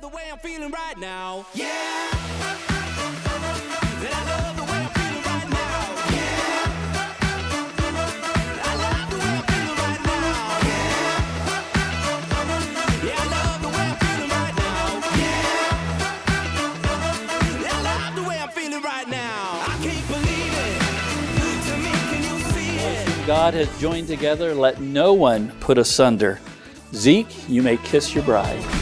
love the way I'm feeling right now. Yeah. That I love the way I'm feeling right now. Yeah. I love the way I'm feeling right now. Yeah. Yeah, I love the way I'm feeling right now. Yeah. I love the way I'm feeling right now. I can't believe it. To me, can you see it? God has joined together, let no one put asunder. Zeke, you may kiss your bride.